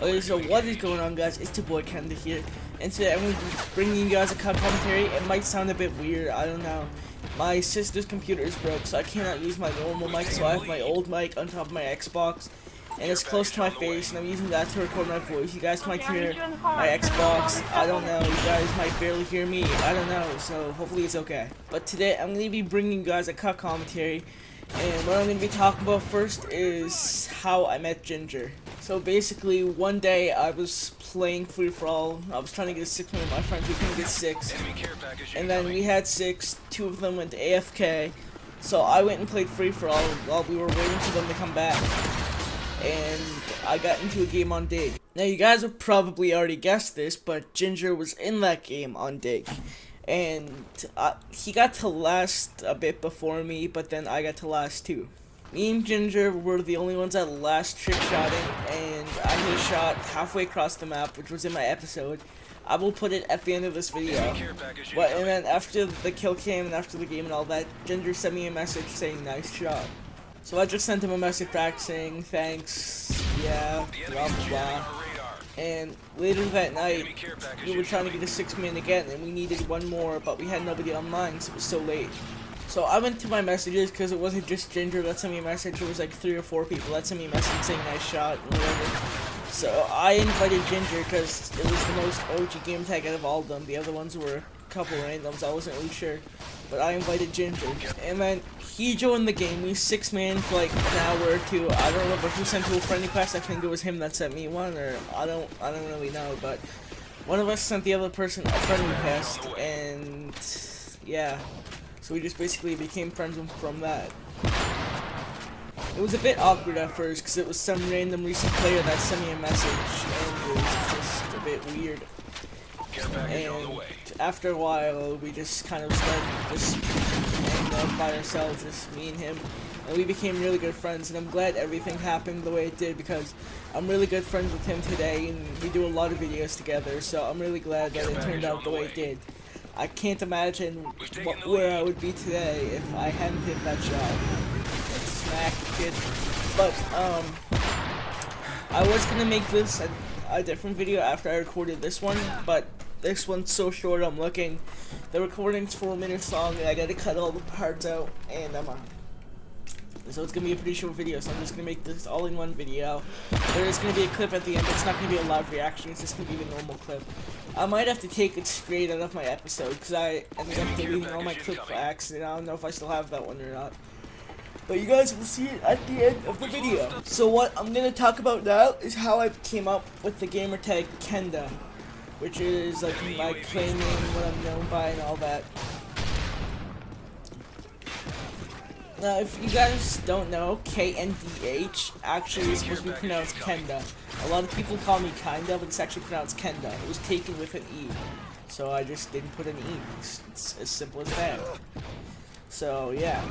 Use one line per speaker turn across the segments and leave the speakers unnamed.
Okay, so what is going on, guys? It's your boy Kenda here, and today I'm going to be bringing you guys a commentary. It might sound a bit weird, I don't know. My sister's computer is broke, so I cannot use my normal mic, so I have my old mic on top of my Xbox, and it's close to my face, and I'm using that to record my voice. You guys might hear my Xbox, I don't know, you guys might barely hear me, I don't know, so hopefully it's okay. But today I'm going to be bringing you guys a cut commentary, and what I'm going to be talking about first is how I met Ginger. So basically, one day I was playing free-for-all. I was trying to get 6 with my friends. We couldn't get 6. And then we had 6. 2 of them went to AFK. So I went and played free-for-all while we were waiting for them to come back. And I got into a game on Dig. Now you guys have probably already guessed this, but Ginger was in that game on Dig. And he got to last a bit before me, but then I got to last too. Me and Ginger were the only ones that last trick shotting, and I hit a shot halfway across the map, which was in my episode. I will put it at the end of this video. And then after the kill came and after the game and all that, Ginger sent me a message saying nice shot. So I just sent him a message back saying thanks, yeah, blah blah blah. And later that night, we were trying to get a 6-man again, and we needed one more, but we had nobody online because it was so late. So I went to my messages, because it wasn't just Ginger that sent me a message, it was like 3 or 4 people that sent me a message saying nice shot and whatever. So I invited Ginger because it was the most OG game tag out of all of them. The other ones were a couple randoms, I wasn't really sure. But I invited Ginger, and then he joined the game. We 6-man for like an hour or 2. I don't remember who sent to a friend request. I think it was him that sent me one, or I don't really know. But one of us sent the other person a friend request, and yeah. So we just basically became friends from that. It was a bit awkward at first because it was some random recent player that sent me a message, and it was just a bit weird. And after a while, we just kind of started just hanging out by ourselves, just me and him, and we became really good friends. And I'm glad everything happened the way it did because I'm really good friends with him today, and we do a lot of videos together. So I'm really glad that it turned out the way it did. I can't imagine where I would be today if I hadn't hit that shot. Smack, kid. But, I was gonna make this a different video after I recorded this one, but this one's so short, I'm looking. The recording's 4 minutes long, and I gotta cut all the parts out, and so it's gonna be a pretty short video, so I'm just gonna make this all in one video. There is gonna be a clip at the end, it's not gonna be a live reaction, it's just gonna be the normal clip. I might have to take it straight out of my episode, because I ended up deleting all my clips by accident. I don't know if I still have that one or not. But you guys will see it at the end of the video. So what I'm gonna talk about now is how I came up with the gamer tag Kenda, which is like my claim name, what I'm known by, and all that. Now, if you guys don't know, KNDH actually is supposed to be pronounced Kenda. A lot of people call me Kinda, but it's actually pronounced Kenda. It was taken with an E, so I just didn't put an E. It's as simple as that. So, yeah.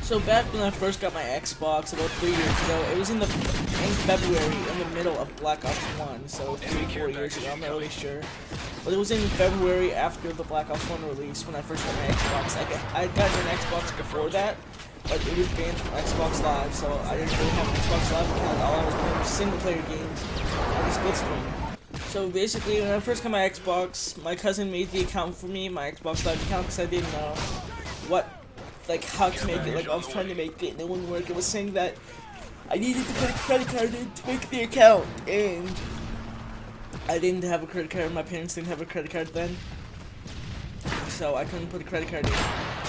So back when I first got my Xbox about 3 years ago, it was in February, in the middle of Black Ops 1, so 3-4 years ago, I'm not really sure. But it was in February after the Black Ops 1 release when I first got my Xbox. I got an Xbox before that, but it was banned from Xbox Live, so I didn't really have an Xbox Live account. All I was playing was single-player games on the split screen. So basically, when I first got my Xbox, my cousin made the account for me, my Xbox Live account, because I didn't know how to make it. Like, I was trying to make it and it wouldn't work. It was saying that I needed to put a credit card in to make the account, and I didn't have a credit card. My parents didn't have a credit card then, so I couldn't put a credit card in.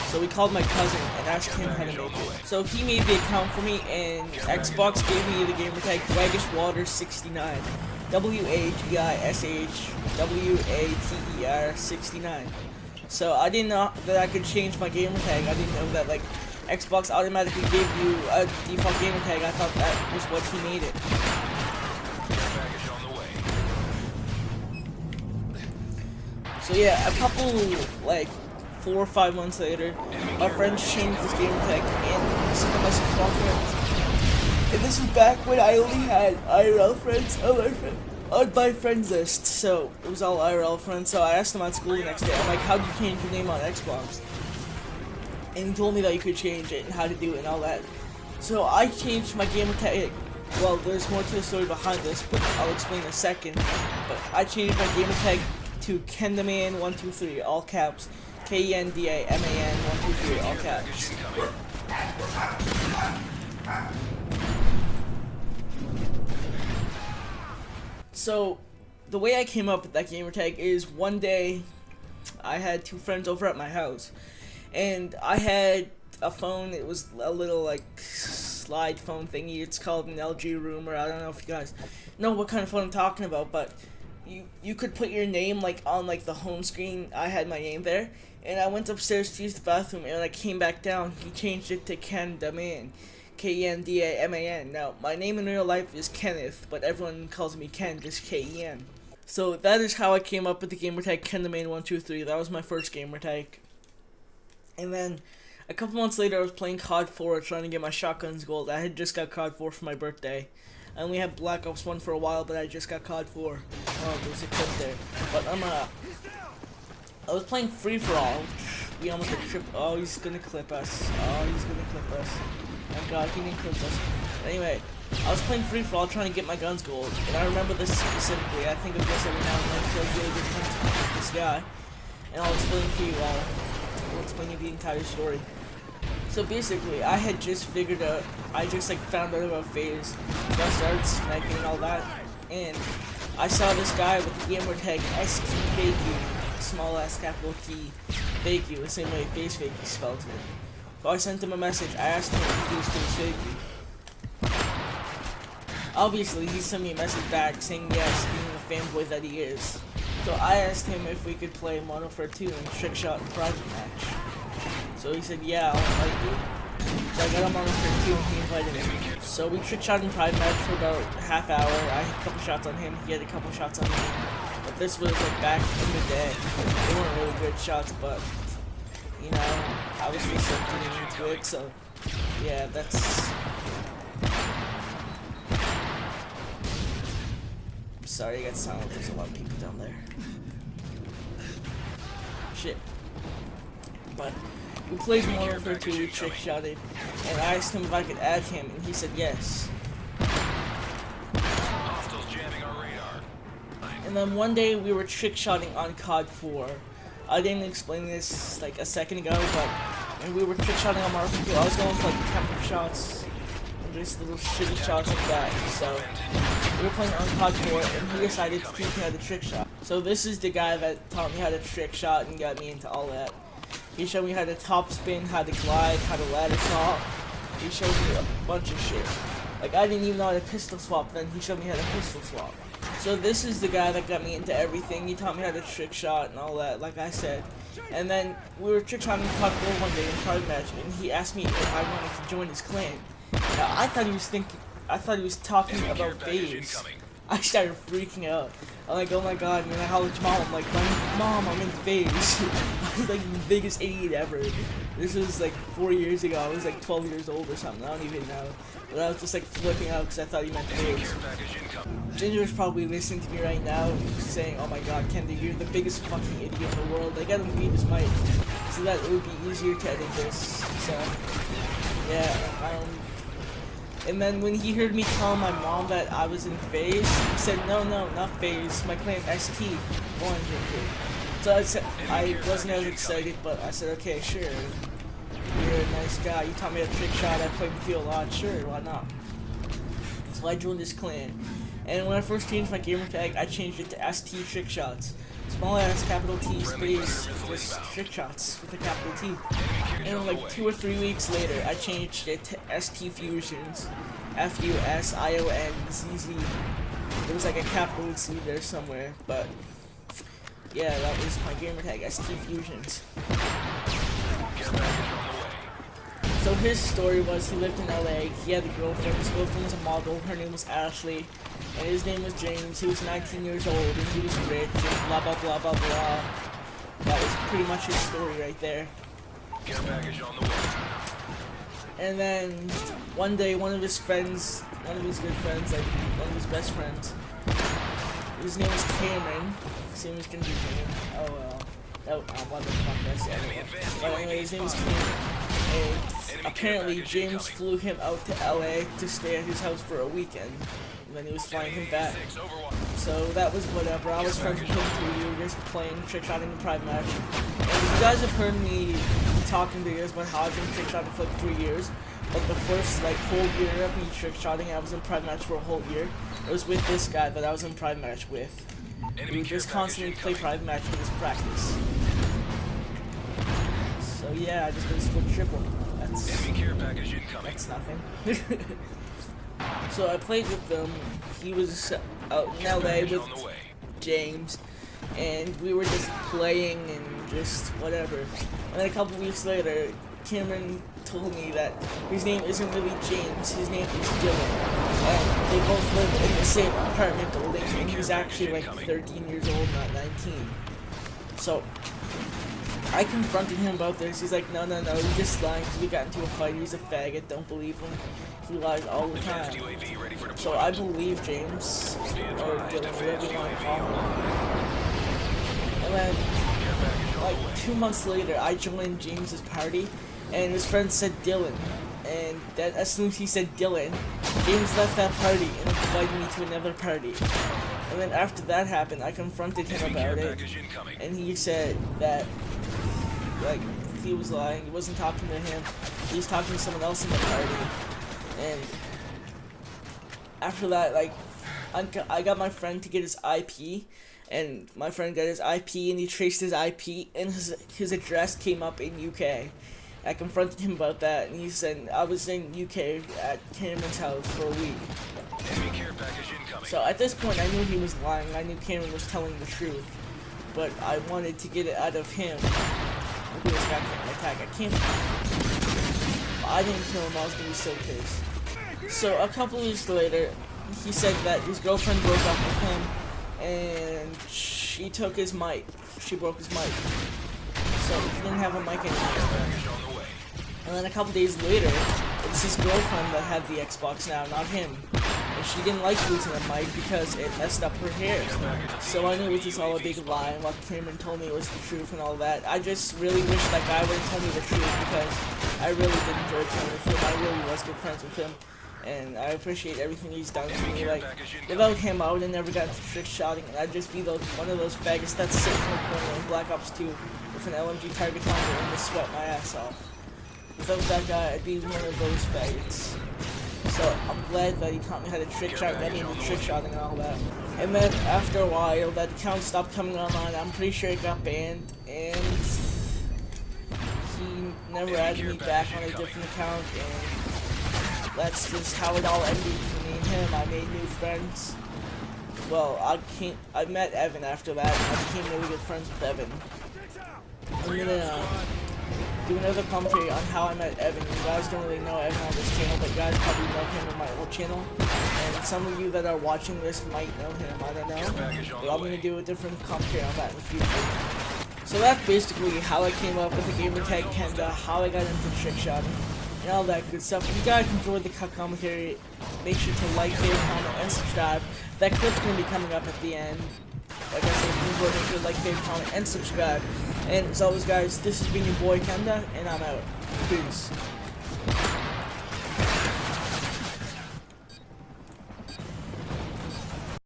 So we called my cousin and asked him how to make it. So he made the account for me, and Xbox gave me the gamer tag WagishWater69. WAGISHWATER 69. So I didn't know that I could change my gamer tag. I didn't know that like Xbox automatically gave you a default gamer tag. I thought that was what he made it. So yeah, a couple like 4 or 5 months later, my friends changed this gamer tag and sent a message to my friends. And this is back when I only had IRL friends on my friends list, so it was all IRL friends. So I asked them at school the next day, I'm like, how'd you change your name on Xbox? And he told me that you could change it and how to do it and all that. So I changed my gamer tag well, there's more to the story behind this, but I'll explain in a second. But I changed my gamer tag to Kendaman123, all caps. KendaMan123, all caps. So, the way I came up with that gamer tag is one day I had two friends over at my house, and I had a phone. It was a little like slide phone thingy. It's called an LG Rumor. I don't know if you guys know what kind of phone I'm talking about, but you could put your name like on like the home screen. I had my name there, and I went upstairs to use the bathroom, and when I came back down, he changed it to Kendaman, Kendaman. Now my name in real life is Kenneth, but everyone calls me Ken, just Ken. So that is how I came up with the gamer tag Kendaman123. That was my first gamer tag. And then a couple months later, I was playing COD 4, trying to get my shotguns gold. I had just got COD 4 for my birthday. I only had Black Ops 1 for a while, but I just got COD 4. Oh, there's a clip there. But I was playing free for all. We almost got tripped. Oh, he's gonna clip us. Oh, he's gonna clip us. Oh god, he didn't clip us. But anyway, I was playing free for all, trying to get my guns gold. And I remember this specifically. I think of this every now and then because I was really good friends with this guy. And I'll explain to you all. I'll explain you the entire story. So basically, I had just figured out, I just like found out about FaZe, so I started sniping and all that, and I saw this guy with the gamer tag STFakey, small s capital T, Fakey, the same way FaZe Fakey spells it. So I sent him a message. I asked him if he was FaZe Fakey. Obviously, he sent me a message back saying yes, being the fanboy that he is. So I asked him if we could play Modern Warfare 2 and trick shot and private match. So he said, yeah, I'll invite you. So I got him on the 2 and he invited me. So we trick shot and private match for about a half hour. I had a couple shots on him, he had a couple shots on me. But this was like back in the day. They weren't really good shots, but you know, I was just like getting into it, so yeah, that's... I'm sorry, I got silent, there's a lot of people down there. Shit. But we played Modern Warfare 2, we trick shotted, and I asked him if I could add him, and he said yes. And then one day we were trick shotting on COD 4. I didn't explain this like a second ago, but when we were trick shotting on Modern Warfare 2, I was going for like temper shots and just little shitty shots like that. So we were playing on COD 4, and he decided to teach me how to trick shot. So this is the guy that taught me how to trick shot and got me into all that. He showed me how to top spin, how to glide, how to ladder swap. He showed me a bunch of shit. Like, I didn't even know how to pistol swap then. He showed me how to pistol swap. So this is the guy that got me into everything. He taught me how to trick shot and all that, like I said. And then we were trick shotting COD 4 one day in a private match, and he asked me if I wanted to join his clan. Now, I thought he was talking about FaZe. I started freaking out. I'm like, oh my god, and then I hollered to Mom. I'm like, Mom, I'm in FaZe. I was like the biggest idiot ever. This was like 4 years ago. I was like 12 years old or something. I don't even know. But I was just like flipping out because I thought he meant FaZe. Ginger's probably listening to me right now, saying, oh my god, Kenda, you're the biggest fucking idiot in the world. I gotta mute his mic so that it would be easier to edit this. So, yeah, and then when he heard me tell my mom that I was in FaZe, he said, no, not FaZe, my clan ST, 100. So I said, I wasn't as excited, but I said, okay, sure. You're a nice guy, you taught me a trick shot, I played with you a lot, sure, why not? So I joined this clan. And when I first changed my gamer tag, I changed it to ST Trick Shots. Small s, capital T, space, just trick shots with a capital T. And like 2 or 3 weeks later, I changed it to ST Fusions. FUSIONZZ. There was like a capital C there somewhere, but yeah, that was my gamer tag, ST Fusions. So his story was he lived in LA, he had a girlfriend, his girlfriend was a model, her name was Ashley, and his name was James, he was 19 years old, and he was rich, and blah blah blah blah blah. That was pretty much his story right there. Care package on the way. And then, one day, one of his friends, one of his good friends, like, one of his best friends, his name was Cameron, his name was confusing. Oh well. Oh, what the fuck, that's it. But anyway, his name was Cameron. and apparently James flew him out to LA to stay at his house for a weekend, and then he was flying him back. So that was whatever. I was friends with him too. We were just playing trick-shotting in private match. And you guys have heard me talking to you guys about how I've been trick-shotting for like 3 years. Like the first like whole year of me trick-shotting, I was in private match for a whole year. It was with this guy that I was in private match with. We would just constantly play private match and just practice. So yeah, I just got a split triple. That's nothing. So I played with them. He was out in LA with James, and we were just playing and just whatever. And then a couple weeks later, Cameron told me that his name isn't really James, his name is Dylan. And they both live in the same apartment building, and he's actually like 13 years old, not 19. So I confronted him about this. He's like, no, he's just lying because we got into a fight. He's a faggot, don't believe him. He lies all the time. So I believe James, or Dylan, whatever you want to call him. And then, like 2 months later, I joined James's party, and his friend said Dylan. And then as soon as he said Dylan, James left that party and invited me to another party. And then after that happened, I confronted him about it, and he said that, like, he was lying. He wasn't talking to him. He was talking to someone else in the party. And after that, like, I got my friend to get his IP, and my friend got his IP, and he traced his IP, and his address came up in UK. I confronted him about that, and he said I was in UK at Cameron's house for a week. So at this point, I knew he was lying. I knew Cameron was telling the truth, but I wanted to get it out of him. Look at this guy can't attack. I can't. I didn't kill him. I was gonna be so pissed. So a couple weeks later, he said that his girlfriend broke up with him, and she took his mic. She broke his mic, so he didn't have a mic anymore. And then a couple days later, it's his girlfriend that had the Xbox now, not him. And she didn't like losing a mic because it messed up her hair. So I knew it was just all a big lie, and what Cameron told me was the truth and all that. I just really wish that guy would have told me the truth, because I really did enjoy playing with him. I really was good friends with him, and I appreciate everything he's done for me. Like, without him, I would have never gotten to trick-shotting, and I'd just be one of those faggots that's sitting in the corner in Black Ops 2 with an LMG target finder and just sweat my ass off. Without that guy, I'd be one of those faggots. So I'm glad that he taught me how to trick-shot, got me into trick-shotting and all that. And then after a while, that account stopped coming online. I'm pretty sure it got banned, and he never added me back on a different account, and that's just how it all ended for me and him. I made new friends. Well, I met Evan after that, and I became really good friends with Evan. I'm gonna do another commentary on how I met Evan. You guys don't really know Evan on this channel, but you guys probably know him on my old channel. And some of you that are watching this might know him, I don't know. But I'm gonna do a different commentary on that in the future. So that's basically how I came up with the gamer tag Kenda, how I got into trick-shotting, and all that good stuff. If you guys enjoyed the commentary, make sure to like, favorite, comment, and subscribe. That clip's gonna be coming up at the end. Like I said, if you enjoyed, make sure to like, favorite, comment, and subscribe. And as always, guys, this has been your boy Kenda, and I'm out. Peace.